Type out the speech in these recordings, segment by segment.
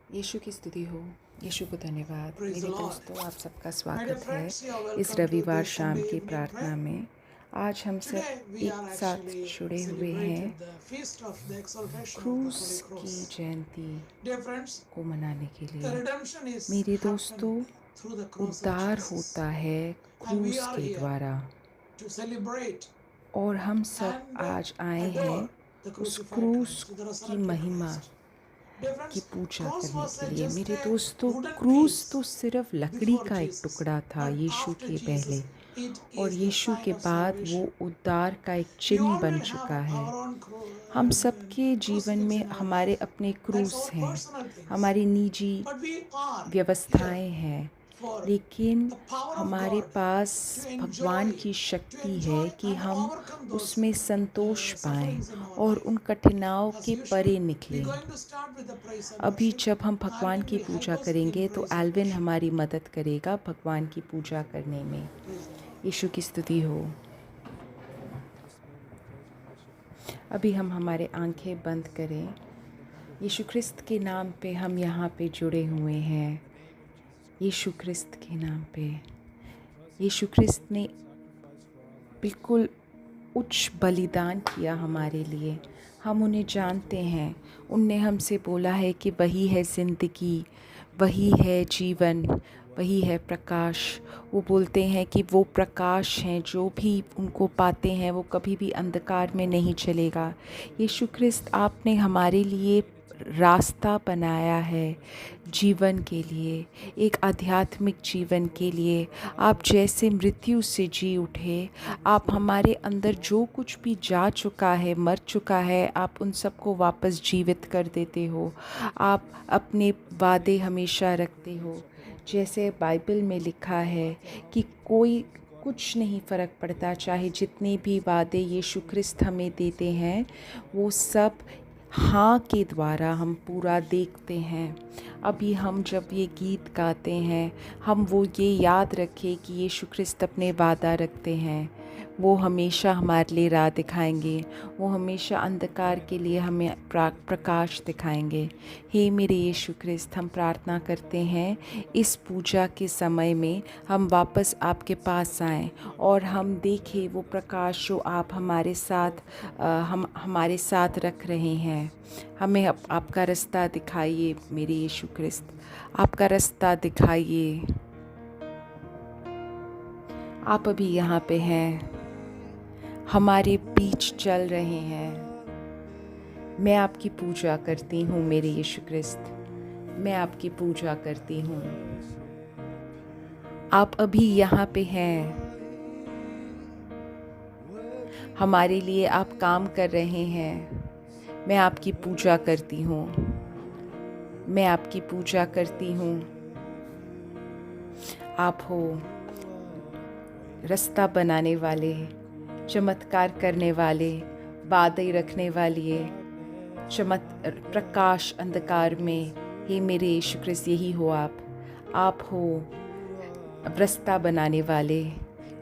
यीशु की स्तुति हो। यीशु को धन्यवाद। Praise मेरे the Lord. दोस्तों, आप सबका My स्वागत dear है friends, you are welcome इस to रविवार this शाम Sunday की evening प्रार्थना prayer. में। आज हम सब Today we are एक साथ actually जुड़े हुए हैं celebrated the feast of the exaltation of the क्रूस Holy की Cross. जयंती Dear friends, को मनाने के the लिए। redemption is मेरे दोस्तों, happened through the cross of उद्धार Jesus. होता है And we क्रूस are के here द्वारा, to celebrate और हम सब and आज आए adore हैं the उस crucified क्रूस Christ, the की resurrected महिमा Christ. Dear की friends, पूजा cross करने was के लिए। just मेरे a दोस्तों, wooden क्रूस piece तो सिर्फ लकड़ी before का एक Jesus. टुकड़ा था But यीशु after के Jesus, पहले, it और is the यीशु sign के of बाद वो salvation. उद्धार का एक We चिन्ह all बन will have चुका है। our own हम सबके जीवन crucifix में in our हमारे life. अपने That's क्रूस our हैं, personal things. हमारी निजी But we are here व्यवस्थाएं हैं, for लेकिन the power of हमारे God पास to भगवान enjoy, की to शक्ति enjoy है कि and हम overcome those उसमें संतोष पाएं sufferings in our और life. उन कठिनाइयों As के usual, परे we're निकलें। going to start with the praise and अभी worship. जब हम भगवान Alvin की will help Puja us in करेंगे तो praise and एल्विन worship. हमारी मदद करेगा भगवान की पूजा करने में। Praise the Lord. यीशु की स्तुति हो। अभी हम हमारे आंखें बंद करें। यीशु ख्रिस्त के नाम पे हम यहाँ पे जुड़े हुए हैं। यीशु ख्रिस्त के नाम पे। यीशु ख्रिस्त ने बिल्कुल उच्च बलिदान किया हमारे लिए। हम उन्हें जानते हैं। उनने हमसे बोला है कि वही है ज़िंदगी, वही है जीवन, वही है प्रकाश। वो बोलते हैं कि वो प्रकाश हैं, जो भी उनको पाते हैं वो कभी भी अंधकार में नहीं चलेगा। यीशु ख्रिस्त, आपने हमारे लिए रास्ता बनाया है जीवन के लिए, एक आध्यात्मिक जीवन के लिए। आप जैसे मृत्यु से जी उठे, आप हमारे अंदर जो कुछ भी जा चुका है, मर चुका है, आप उन सबको वापस जीवित कर देते हो। आप अपने वादे हमेशा रखते हो। जैसे बाइबल में लिखा है कि कोई कुछ नहीं फ़र्क पड़ता, चाहे जितने भी वादे यीशु ख्रिस्त हमें देते हैं, वो सब हाँ के द्वारा हम पूरा देखते हैं। अभी हम जब ये गीत गाते हैं, हम वो ये याद रखें कि यीशु ख्रिस्त अपने वादा रखते हैं। वो हमेशा हमारे लिए राह दिखाएंगे, वो हमेशा अंधकार के लिए हमें प्रकाश दिखाएंगे। हे मेरे यीशु ख्रिस्त, हम प्रार्थना करते हैं इस पूजा के समय में हम वापस आपके पास आएं और हम देखें वो प्रकाश जो आप हमारे साथ हमारे साथ रख रहे हैं। हमें आपका रास्ता दिखाइए मेरे यीशु ख्रिस्त, आपका रास्ता दिखाइए। आप अभी यहाँ पे हैं, हमारे बीच चल रहे हैं। मैं आपकी पूजा करती हूँ मेरे यीशु ख्रिस्त, मैं आपकी पूजा करती हूँ। आप अभी यहाँ पे हैं, हमारे लिए आप काम कर रहे हैं। मैं आपकी पूजा करती हूँ, मैं आपकी पूजा करती हूँ। आप हो रास्ता बनाने वाले, चमत्कार करने वाले, वादे रखने वाले, प्रकाश अंधकार में। हे मेरे यीशु ख्रिस्त, यही हो आप हो रास्ता बनाने वाले,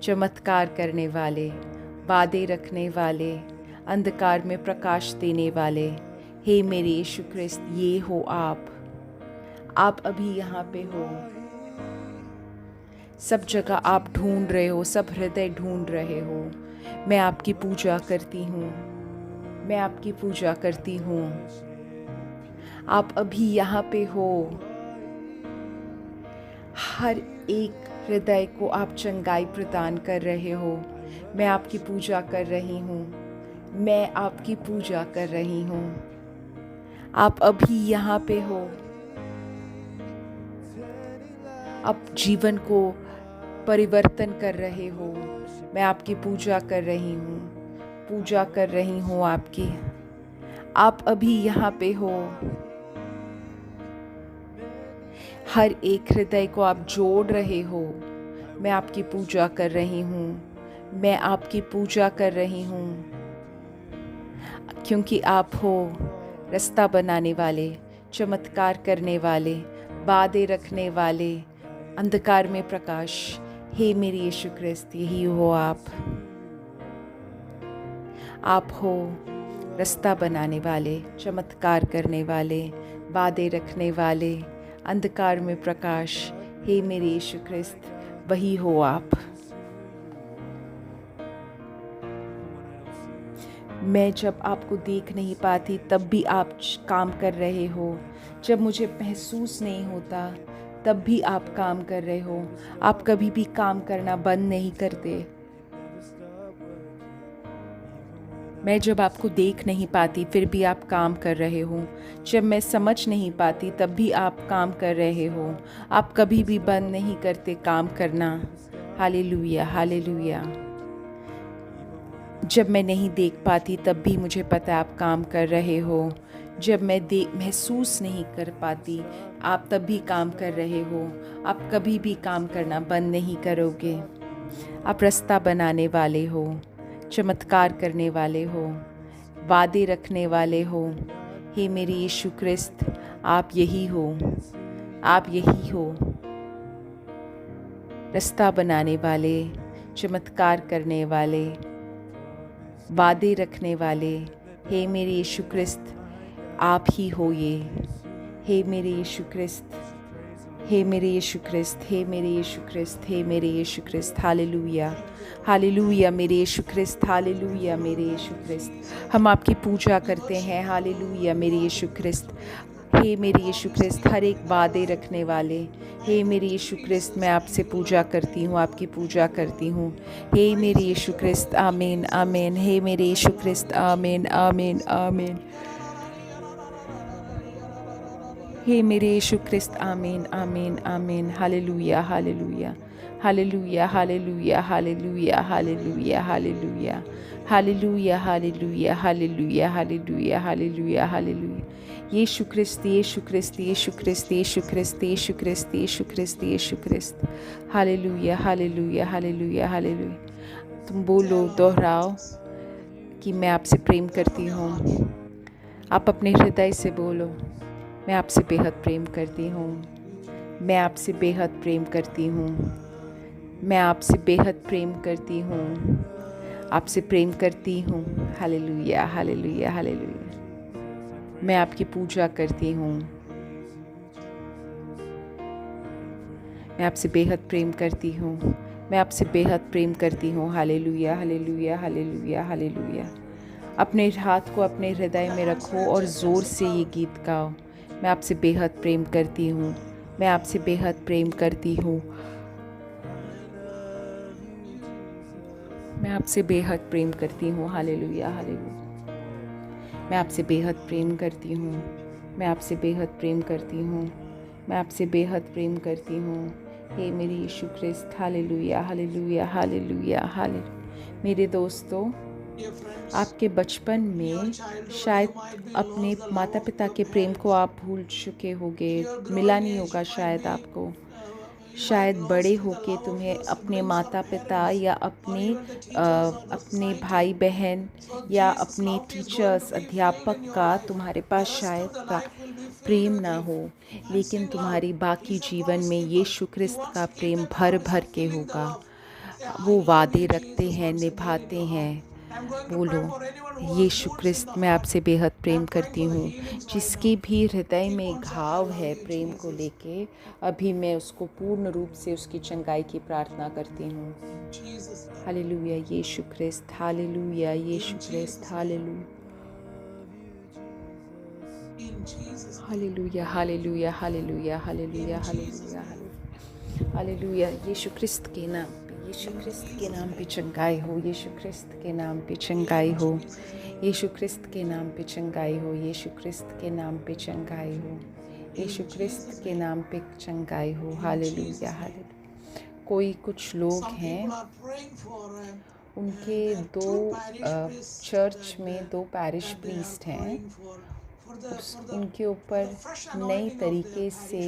चमत्कार करने वाले, वादे रखने वाले, अंधकार में प्रकाश देने वाले। हे मेरे यीशु ख्रिस्त, ये हो आप अभी यहाँ पे हो। सब जगह आप ढूंढ रहे हो, सब हृदय ढूंढ रहे हो। मैं आपकी पूजा करती हूँ, मैं आपकी पूजा करती हूँ। आप अभी यहाँ पे हो। हर एक हृदय को आप चंगाई प्रदान कर रहे हो। मैं आपकी पूजा कर रही हूँ, मैं आपकी पूजा कर रही हूँ। आप अभी यहाँ पे हो। आप जीवन को परिवर्तन कर रहे हो। मैं आपकी पूजा कर रही हूँ, पूजा कर रही हूँ आपकी। आप अभी यहाँ पे हो। हर एक हृदय को आप जोड़ रहे हो। मैं आपकी पूजा कर रही हूँ, मैं आपकी पूजा कर रही हूँ, क्योंकि आप हो रास्ता बनाने वाले, चमत्कार करने वाले, वादे रखने वाले, अंधकार में प्रकाश। हे मेरे यीशु ख्रिस्त, यही हो आप हो रास्ता बनाने वाले, चमत्कार करने वाले, वादे रखने वाले, अंधकार में प्रकाश, हे मेरे यीशु ख्रिस्त, वही हो आप। मैं जब आपको देख नहीं पाती तब भी आप काम कर रहे हो, जब मुझे महसूस नहीं होता तब भी आप काम कर रहे हो। आप कभी भी काम करना बंद नहीं करते। मैं जब आपको देख नहीं पाती फिर भी आप काम कर रहे हो, जब मैं समझ नहीं पाती तब भी आप काम कर रहे हो। आप कभी भी बंद नहीं करते काम करना। Hallelujah, hallelujah. जब मैं नहीं देख पाती तब भी मुझे पता है आप काम कर रहे हो। जब मैं महसूस नहीं कर पाती आप तब भी काम कर रहे हो। आप कभी भी काम करना बंद नहीं करोगे। आप रास्ता बनाने वाले हो, चमत्कार करने वाले हो, वादे रखने वाले हो। हे मेरे यीशु ख्रिस्त, आप यही हो, आप यही हो। रास्ता बनाने वाले, चमत्कार करने वाले, वादे रखने वाले, हे मेरे यीशु ख्रिस्त, आप ही हो ये। हे मेरे यीशु ख्रिस्त, हे मेरे यीशु ख्रिस्त, हे मेरे यीशु ख्रिस्त, हे मेरे यीशु ख्रिस्त। हालेलुया, हालेलुया मेरे यीशु ख्रिस्त, हालेलुया मेरे यीशु ख्रिस्त। हम आपकी पूजा करते हैं। हालेलुया मेरे यीशु ख्रिस्त। हे मेरे यीशु ख्रिस्त, हर एक वादे रखने वाले, हे मेरे यीशु ख्रिस्त, मैं आपसे पूजा करती हूँ, आपकी पूजा करती हूँ। हे मेरे यीशु ख्रिस्त, आमीन, आमीन। हे मेरे यीशु ख्रिस्त, आमीन, आमीन, आमीन। हे मेरे यीशु ख्रिस्त, आमीन, आमीन, आमीन। हालेलुया, हालेलुया, हालेलुया, हालेलुया, हालेलुया, हालेलुया, हालेलुया, हालेलुया, हालेलुया, हालेलुया, हालेलुया, हालेलुया, हालेलुया। यीशु ख्रिस्त, यीशु ख्रिस्त, यीशु ख्रिस्त, यीशु ख्रिस्त, यीशु ख्रिस्त, यीशु ख्रिस्त, यीशु ख्रिस्त। हालेलुया, हालेलुया, हालेलुया, हालेलुया। तुम बोलो, दोहराओ कि मैं आपसे प्रेम करती हूँ। आप अपने हृदय से बोलो, मैं आपसे बेहद प्रेम करती हूँ, मैं आपसे बेहद प्रेम करती हूँ, मैं आपसे बेहद प्रेम करती हूँ, आपसे प्रेम करती हूँ। हालेलुया, हालेलुया, हालेलुया। मैं आपकी पूजा करती हूँ, मैं आपसे बेहद प्रेम करती हूँ, मैं आपसे बेहद प्रेम करती हूँ। हालेलुया, हालेलुया, हालेलुया, हालेलुया। अपने हाथ को अपने हृदय में रखो और ज़ोर से ये गीत गाओ। मैं आपसे बेहद प्रेम करती हूँ, मैं आपसे बेहद प्रेम करती हूँ, मैं आपसे बेहद प्रेम करती हूँ। Hallelujah, hallelujah. मैं आपसे बेहद प्रेम करती हूँ, मैं आपसे बेहद प्रेम करती हूँ, मैं आपसे बेहद प्रेम करती हूँ। हे मेरे यीशु ख्रिस्त, हालेलुया, हालेलुया, हालेलुया, हालेलुया। मेरे दोस्तों, आपके बचपन में शायद अपने माता पिता के प्रेम को आप भूल चुके होंगे, मिला नहीं होगा शायद आपको। शायद बड़े होके तुम्हें अपने माता पिता या अपने भाई बहन या अपने टीचर्स, अध्यापक का तुम्हारे पास शायद का प्रेम ना हो, लेकिन तुम्हारी बाकी जीवन में यीशु ख्रिस्त का प्रेम भर भर के होगा। वो वादे रखते हैं, निभाते हैं। बोलो, यीशु ख्रिस्त, मैं आपसे बेहद प्रेम करती हूँ। जिसके भी हृदय में घाव है प्रेम को लेके, अभी मैं उसको पूर्ण रूप से उसकी चंगाई की प्रार्थना करती हूँ। हालेलुया यीशु ख्रिस्त, हालेलुया यीशु ख्रिस्त, हालेलुया, हालेलुया, हालेलुया, हालेलुया, हालेलुया, हालेलुया, हालेलुया। यीशु ख्रिस्त के नाम, यीशु ख्रिस्त के नाम पे चंगाई हो, यीशु ख्रिस्त के नाम पे चंगाई हो, यीशु ख्रिस्त के नाम पे चंगाई हो, यीशु ख्रिस्त के नाम पे चंगाई हो, यीशु ख्रिस्त के नाम पे चंगाई हो। Hallelujah, hallelujah. कोई कुछ लोग हैं, उनके चर्च में 2 पैरिश प्रीस्ट हैं। उनके ऊपर नई तरीके से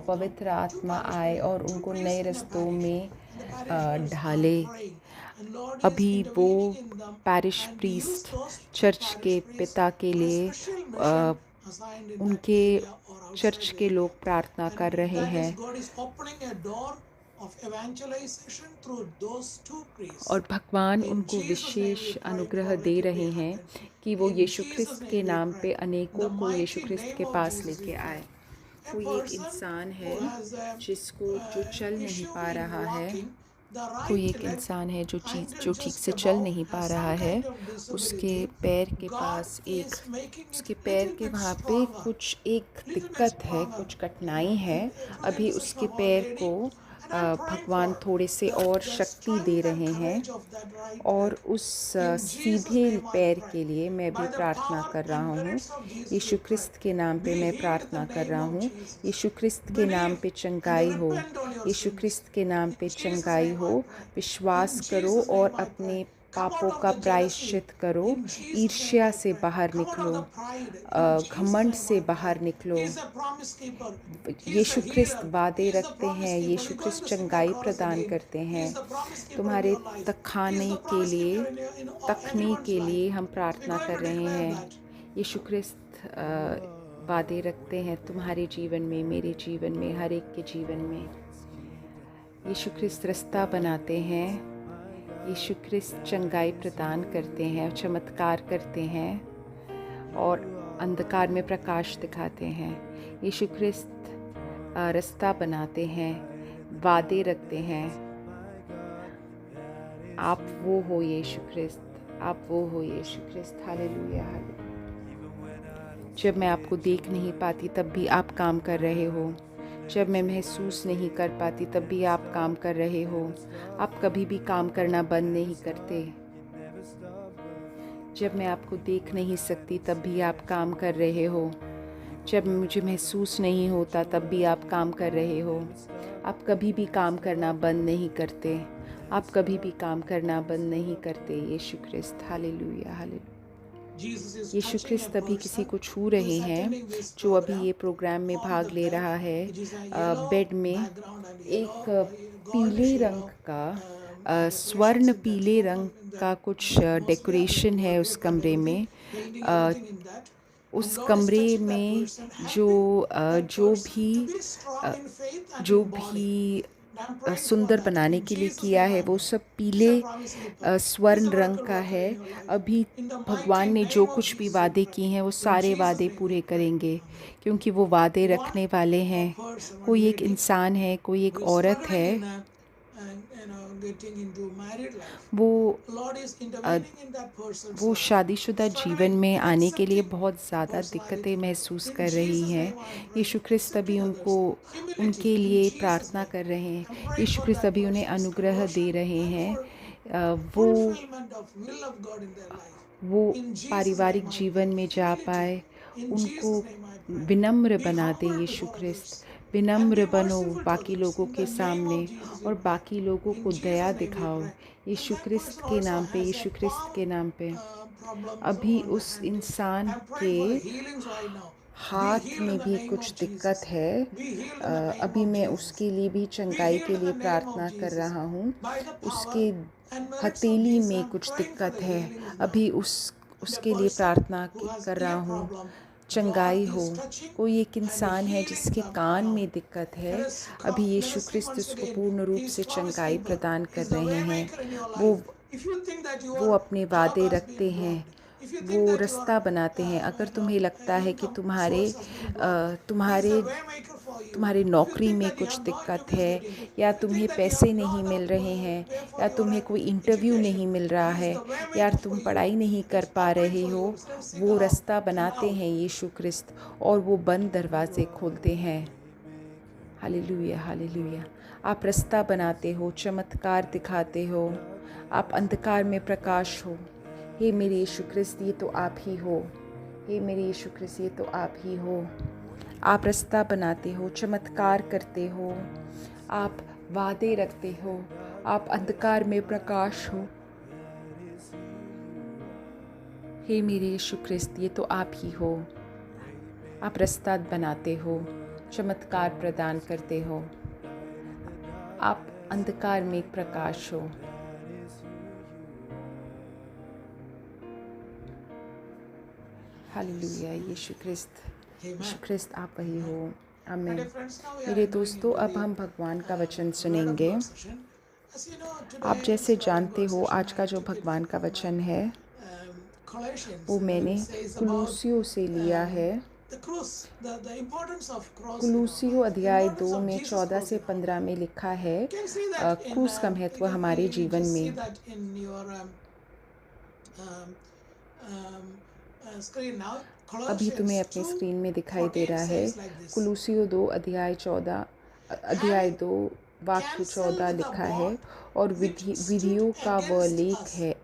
पवित्र आत्मा आए और उनको नए रास्तों में ढाले। अभी वो पैरिश प्रीस्ट चर्च के पिता के लिए उनके चर्च के लोग प्रार्थना कर रहे हैं। of evangelization through those two priests. और भगवान In उनको Jesus' name wishes we pray अनुग्रह for दे it to रहे be हैं happen. कि वो In यीशु Jesus' क्रिस्त name के we नाम pray. पे In the अनेकों को यीशु mighty क्रिस्त name के of पास Jesus we लेके pray. आए। A कोई एक person इंसान who है has a जिसको जो चल नहीं issue पा in रहा है, walking, the कोई right एक leg इंसान है जो until ठीक just से चल above नहीं पा has रहा some है, kind of उसके disability. पैर के God pass is making it उसके पैर little के bit वहाँ पे stronger, कुछ एक little bit दिक्कत है, stronger. कुछ कठिनाई है। Through the अभी intercession उसके of Our पैर Lady, को and I'm praying भगवान for थोड़े से और the शक्ति दे strength and रहे हैं, courage of that right और leg. उस In Jesus' सीधे name I पैर pray. के लिए मैं भी By the प्रार्थना power कर रहा and हूँ। merits of Jesus Yeshu we pray. क्रिस्त के नाम पे Be मैं healed in the प्रार्थना कर name रहा of हूँ। Jesus. यीशु क्रिस्त के नाम Believe पे and चंगाई हो। repent on your Yeshu sins. क्रिस्त के नाम पे In Jesus' चंगाई name हो। I pray. विश्वास In करो Jesus' और name I अपने pray. Come पापों out of का the jealousy. प्रायश्चित करो। In Jesus' name ईर्ष्या I से pray. बाहर Come out of निकलो, the pride. In Jesus' घमंड name से I बाहर pray. निकलो। He is a promise keeper. He is Yeshu the क्रिस्त healer. वादे He is the रखते promise हैं। keeper. Yeshu We're going क्रिस्त to sing that चंगाई chorus प्रदान again. करते He हैं। is the promise keeper in तुम्हारे your life. He is खाने the के promise लिए, keeper in तकने everyone's के life. लिए हम So we're प्रार्थना going कर to रहे declare हैं। that. यीशु क्रिस्त वादे रखते हैं तुम्हारे जीवन में, मेरे जीवन में, हर एक के जीवन में। यीशु क्रिस्त रास्ता बनाते हैं। यीशु क्रिस्त चंगाई प्रदान करते हैं, चमत्कार करते हैं और अंधकार में प्रकाश दिखाते हैं। यीशु क्रिस्त रास्ता बनाते हैं, वादे रखते हैं। आप वो हो यीशु क्रिस्त, आप वो हो यीशु क्रिस्त। Hallelujah, hallelujah. जब मैं आपको देख नहीं पाती तब भी आप काम कर रहे हो। जब मैं महसूस नहीं कर पाती तब भी आप काम कर रहे हो। आप कभी भी काम करना बंद नहीं करते। जब मैं आपको देख नहीं सकती तब भी आप काम कर रहे हो। जब मुझे महसूस नहीं होता तब भी आप काम कर रहे हो। आप कभी भी काम करना बंद नहीं करते। आप कभी भी काम करना बंद नहीं करते। यीशु क्रिस्त, हालेलुया, हालेलुया। यीशु क्रिस्त अभी किसी को छू रहे हैं जो अभी ये प्रोग्राम में भाग ले रहा है। बेड में एक पीले रंग का, स्वर्ण पीले रंग का कुछ डेकोरेशन है उस कमरे में। उस कमरे में जो भी सुंदर बनाने के लिए किया है वो सब पीले स्वर्ण रंग का है। अभी भगवान ने जो कुछ भी वादे किए हैं वो सारे वादे पूरे करेंगे, क्योंकि वो वादे रखने वाले हैं। कोई एक इंसान है, कोई एक औरत है, वो शादीशुदा जीवन में आने के लिए बहुत ज़्यादा दिक्कतें महसूस कर रही हैं। यीशु क्रिस्त अभी उनके लिए प्रार्थना कर रहे हैं। यीशु क्रिस्त अभी उन्हें अनुग्रह दे रहे हैं। वो पारिवारिक जीवन में जा पाए, उनको विनम्र बना दे। यीशु क्रिस्त, विनम्र बनो बाकी लोगों के सामने और बाकी लोगों को दया दिखाओ। यीशु क्रिस्त के नाम पे, यीशु क्रिस्त के नाम पे। अभी उस इंसान के हाथ में भी कुछ दिक्कत है। अभी मैं उसके लिए भी चंगाई के लिए प्रार्थना कर रहा हूँ। उसके हथेली में कुछ दिक्कत है। अभी उसके लिए प्रार्थना कर रहा हूँ, चंगाई हो। कोई एक इंसान है जिसके कान में दिक्कत है। अभी यीशु क्रिस्त उसको पूर्ण रूप से चंगाई प्रदान कर रहे हैं। वो अपने वादे रखते हैं, वो रास्ता बनाते हैं। अगर तुम्हें लगता है कि तुम्हारे नौकरी में कुछ दिक्कत है, या तुम्हें पैसे नहीं मिल रहे हैं, या तुम्हें कोई इंटरव्यू नहीं मिल रहा है, या तुम पढ़ाई नहीं कर पा रहे हो, वो रास्ता बनाते हैं यीशु क्रिस्त, और वो बंद दरवाजे खोलते हैं। Hallelujah, hallelujah. आप रास्ता बनाते हो, चमत्कार दिखाते हो, आप अंधकार में प्रकाश हो। हे मेरे यीशु क्रिस्त, ये तो आप ही हो। हे मेरे यीशु क्रिस्त, ये तो आप ही हो। आप रास्ता बनाते हो, चमत्कार करते हो, आप वादे रखते हो, आप अंधकार में प्रकाश हो। हे मेरे यीशु क्रिस्त, ये तो आप ही हो। आप रास्ता बनाते हो, चमत्कार प्रदान करते हो, आप अंधकार में प्रकाश हो। हालेलुया। यीशु क्रिस्त, यीशु क्रिस्त, आप वही हो। आमीन। dear friends, now we are मेरे entering दोस्तों, into अब the हम भगवान का वचन Word of सुनेंगे। God session. As you know, आप today's जैसे Word of जानते God हो, session आज I का जो took it भगवान का from वचन है Colossians, वो मैंने which says about कुलूसियों से लिया है। the cross, the importance of cross in our कुलूसियों life, the अध्याय importance 2 of में Jesus 14 cross से in our 15 life. में लिखा है You can see that in क्रूस का you महत्व can हमारे you जीवन just see में। that in your um, um, screen now. अभी तुम्हें Colossians अपनी स्क्रीन में दिखाई दे 2:14 रहा है। says like this: कुलूसियों 2 अध्याय having 2 वाक्य cancelled 14 the लिखा है। bond और which stood विधियों का वह against लेख us है,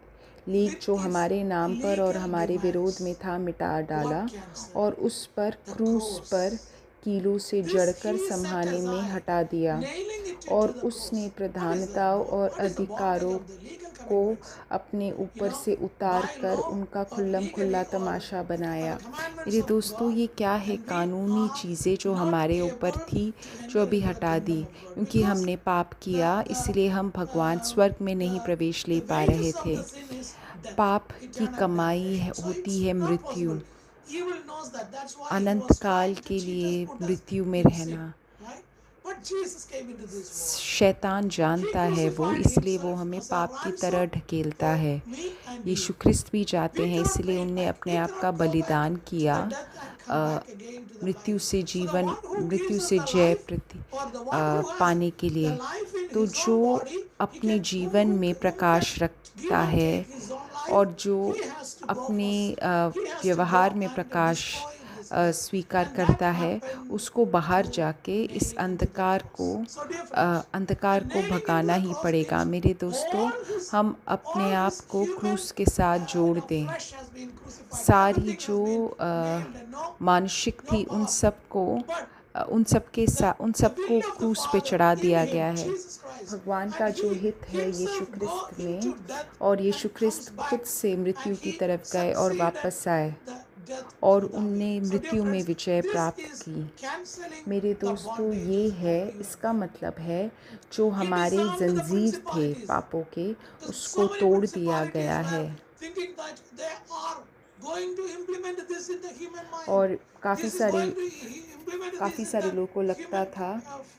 लेख with जो its हमारे नाम पर और legal हमारे विरोध में demands. था, मिटा डाला What cancelled? और उस पर The क्रूस पर cross. कीलों से This जड़कर he set समहाने में aside, हटा दिया। nailing it और into the उसने cross. What is the प्रधानताओं और what is the bondage अधिकारों of the legal को commitments? अपने You ऊपर know, से उतार by कर law उनका or खुल्लम खुल्ला legally or तमाशा बनाया। the commandments मेरे of दोस्तों, God, ये क्या है? and we कानूनी are चीज़ें जो not हमारे ऊपर able थी, to जो enter अभी into the हटा दी, kingdom of God क्योंकि because हमने पाप the किया, the इसलिए हम भगवान स्वर्ग में नहीं प्रवेश ले the पा रहे wages of थे। the sin is death, पाप की eternal कमाई damnation. So होती it's है not मृत्यु, possible. Evil knows that. That's why he Anant was काल trying to के cheat us, लिए put us मृत्यु में in sin, रहना। right? But Jesus came into this world. शैतान He जानता है वो, crucified इसलिए वो himself हमें as a पाप की तरह ransom ढकेलता for है। me and you. यीशु ख्रिस्त भी जाते We हैं, cannot इसलिए pay it उनने back. अपने We आप का cannot go back बलिदान to किया, the death and come back again to the मृत्यु life. से So the जीवन, one who मृत्यु gives us से the जय life, or the one who has पाने के the लिए। life in तो his जो own body, he अपने can जीवन में who can प्रकाश give रखता or है take his own life, और जो he has to go अपने first. He has to go व्यवहार में and Prakash destroy this death. स्वीकार And that करता है, happened उसको बाहर through जाके इस nailing to the अंधकार को cross. So dear friends, अंधकार and को nailing into भगाना the he cross पड़ेगा। means मेरे दोस्तों, हम अपने आप को human क्रूस के साथ जोड़ दें। flesh has been crucified. सारी Everything जो has been nailed and मानुषिक no थी, उन path. सबको But उन the सबको will of the क्रूस पे Father चढ़ा in दिया him, गया है। Jesus Christ, भगवान का and जो he हित है यीशु himself go ख्रिस्त into में, death और यीशु and comes ख्रिस्त खुद back से and मृत्यु की he तरफ गए और succeeded वापस आए the death और without उनने winning. So dear मृत्यु में friends, विजय this प्राप्त is की। cancelling मेरे the दोस्तों, ये bondages है, of you and इसका me. मतलब है जो He हमारे disarmed the जंजीर थे principalities. पापों के, Because उसको so many तोड़ दिया principalities गया were है। thinking that they are going to implement this in the human mind. और This is going to implement काफ़ी this in सारे the लोगों को लगता human था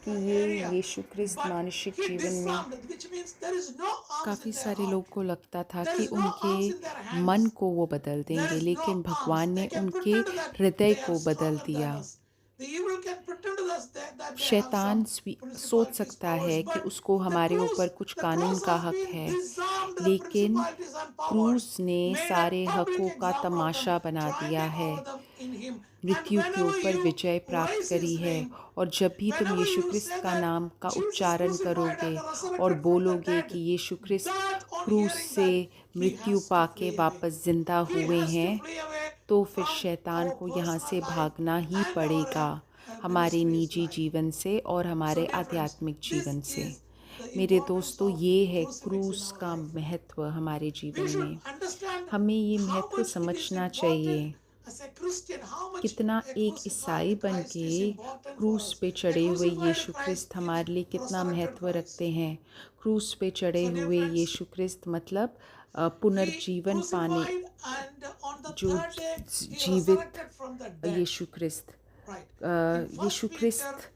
कि ये area. Yeshu Christ But मानुषिक he जीवन में, disarmed it, which means there is no arms काफ़ी in their सारे लोगों heart. को लगता था There कि is no उनके arms in their मन hands. को वो बदल There देंगे, is no लेकिन arms. भगवान ने They can उनके pretend that हृदय they are को बदल stronger than दिया। us. The evil can pretend to us that they have शैतान some सोच principalities, सकता powers, है कि but उसको हमारे ऊपर कुछ the कानून cross का has हक been है, disarmed the लेकिन principalities and powers, क्रूस ने made a सारे public हकों का example of them, तमाशा बना दिया triumphing है, over them in him. And मृत्यु के whenever ऊपर you विजय प्राप्त raise करी his है। name, और जब भी तुम whenever Yeshu you Christ say का that नाम का Jesus उच्चारण crucified करोगे and और resurrected from the बोलोगे कि dead, Yeshu Christ that on क्रूस hearing से that, he मृत्यु has to Pakke flee away. वापस जिंदा He हुए has to हैं, flee away तो फिर from शैतान our को यहाँ personal से life भागना ही and our पड़ेगा, हमारे ministry's निजी life. जीवन से और So हमारे dear friends, आध्यात्मिक this जीवन से। is the मेरे importance दोस्तों, of ये है crucifix in क्रूस our का life. महत्व हमारे We जीवन should में। understand हमें ये how महत्व much it is समझना चाहिए, important as a Christian, how much कितना a एक ईसाई crucified बन Christ के is important for क्रूस us. पे A चढ़े हुए crucified Yeshu Christ Christ is हमारे लिए कितना resurrected महत्व Christ. रखते हैं। क्रूस पे चढ़े So dear हुए friends, यीशु ख्रिस्त मतलब he पुनर्जीवन पाने, crucified and on the जो third day he जीवित resurrected from the dead. Yeshu Christ, Right. In Yeshu 1 Peter Christ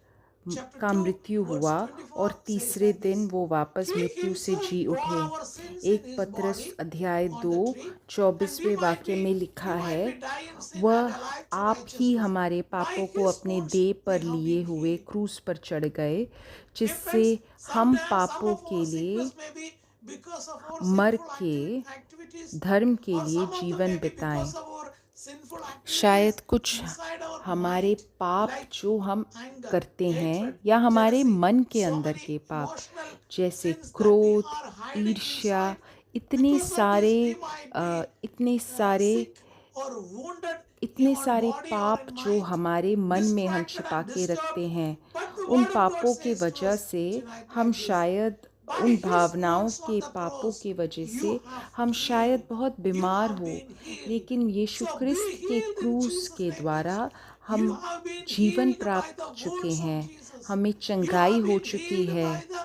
chapter का 2 मृत्यु verse हुआ 24 और says तीसरे like दिन this: वो वापस He मृत्यु से himself जी bore उठे। our sins in एक his पत्रस body अध्याय on 2 the tree, and 24वें वाक्य में लिखा we है, might be die in sin and वह alive to आप ही righteousness. हमारे By पापों को his अपने wounds देह we पर have लिए been हुए healed. क्रूस पर चढ़ गए, Dear जिससे friends, हम sometimes some पापों of के our लिए sickness may be because of our मर sinful के activities, धर्म के or लिए some of them जीवन may be बिताएं। because of our sinful शायद activities कुछ inside our हमारे mind, पाप like जो हम anger, करते हैं hatred, या हमारे jealousy, मन के so अंदर many के पाप, emotional जैसे sins that we क्रोध, are hiding ईर्ष्या, inside. इतने Because of this, सारे we might be इतने सारे sick or wounded इतने on सारे body or पाप in जो mind, हमारे मन में हम distracted छिपा and के disturbed. रखते हैं, But the उन word of God पापों की says to वजह us से tonight हम like this: शायद By उन his भावनाओं wounds on के the पापों cross, की वजह you से have हम शायद healed. बहुत You बीमार have हो, been healed. लेकिन यीशु So be ख्रिस्त के healed in क्रूस Jesus' के name द्वारा also. हम You have been जीवन healed by प्राप्त the कर चुके wounds of हैं, Jesus. हमें You चंगाई have हो been चुकी healed है, by the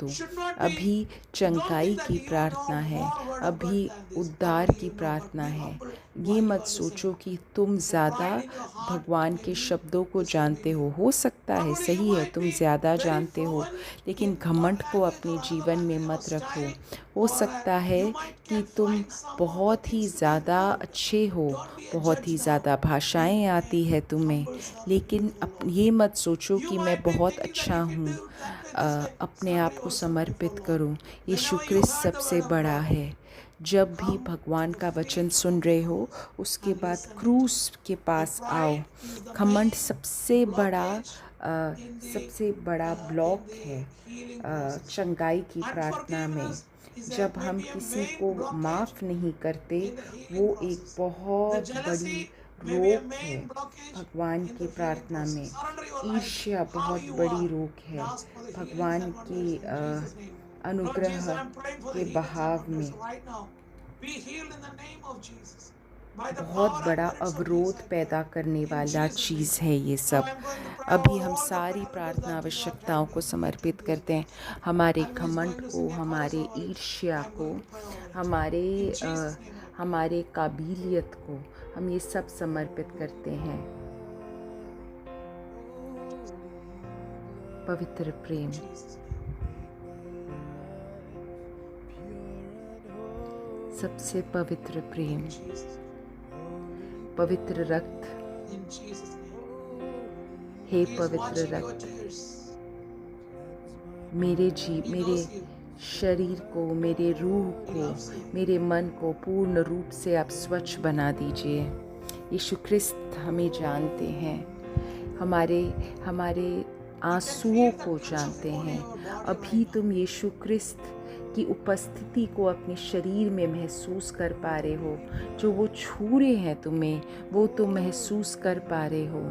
दो। should not be, अभी don't चंगाई think that की you know प्रार्थना है, more word of God अभी than this. उद्धार Only की you know, but प्रार्थना be है। humble ये मत सोचो कि तुम ज़्यादा भगवान के शब्दों को जानते हो सकता है, सही है, तुम ज़्यादा जानते हो, लेकिन घमंड को अपने जीवन में मत रखो। हो सकता है कि तुम बहुत ही ज़्यादा अच्छे हो, बहुत ही ज़्यादा भाषाएं आती है तुम्हें, लेकिन ये मत सोचो कि मैं बहुत अच्छा हूँ। अपने आप को समर्पित करो। यीशु ख्रिस्त सबसे बड़ा है। जब भी भगवान का वचन सुन रहे हो, उसके बाद क्रूस के पास आओ। घमंड सबसे बड़ा ब्लॉक है चंगाई की प्रार्थना में। जब हम किसी को माफ़ नहीं करते, वो एक बहुत बड़ी रोक है भगवान की प्रार्थना में। ईर्ष्या बहुत बड़ी रोक है भगवान की अनुग्रह के बहाव में। बहुत बड़ा अवरोध पैदा करने वाला चीज़ है ये सब। अभी हम सारी प्रार्थना आवश्यकताओं को समर्पित करते हैं, हमारे घमंड को, हमारे ईर्ष्या को, हमारे काबिलियत को, हम ये सब समर्पित करते हैं। पवित्र प्रेम, सबसे पवित्र प्रेम, पवित्र रक्त, हे पवित्र रक्त, मेरे शरीर को, मेरे रूह को, मेरे मन को पूर्ण रूप से आप स्वच्छ बना दीजिए। यीशु ख्रिस्त हमें जानते हैं, हमारे आंसुओं को जानते हैं। अभी तुम यीशु ख्रिस्त की उपस्थिति को अपने शरीर में महसूस कर पा रहे हो। जो वो छू रहे हैं तुम्हें, वो तुम महसूस कर पा रहे हो।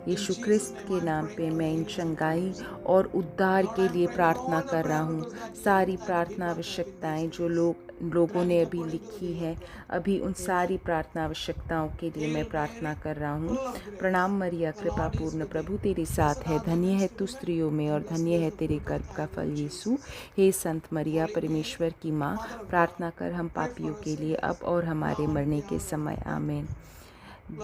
यीशु ख्रिस्त के नाम पे मैं इन चंगाई और उद्धार के लिए प्रार्थना कर रहा हूँ। सारी प्रार्थना आवश्यकताएं जो लोगों ने अभी लिखी है, अभी उन सारी प्रार्थना आवश्यकताओं के लिए मैं प्रार्थना कर रहा हूँ। प्रणाम मरिया, कृपा पूर्ण, प्रभु तेरे साथ है, धन्य है तू स्त्रियों में और धन्य है तेरे गर्भ का फल यीशु। हे संत मरिया, परमेश्वर की माँ, प्रार्थना कर हम पापियों के लिए, अब और हमारे मरने के समय। आमीन।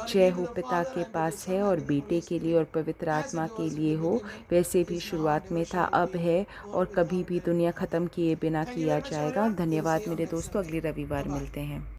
जय हो पिता के पास है और बेटे के लिए और पवित्र आत्मा के लिए हो, वैसे भी शुरुआत में था, अब है और कभी भी दुनिया ख़त्म किए बिना किया जाएगा। धन्यवाद मेरे दोस्तों, अगले रविवार मिलते हैं।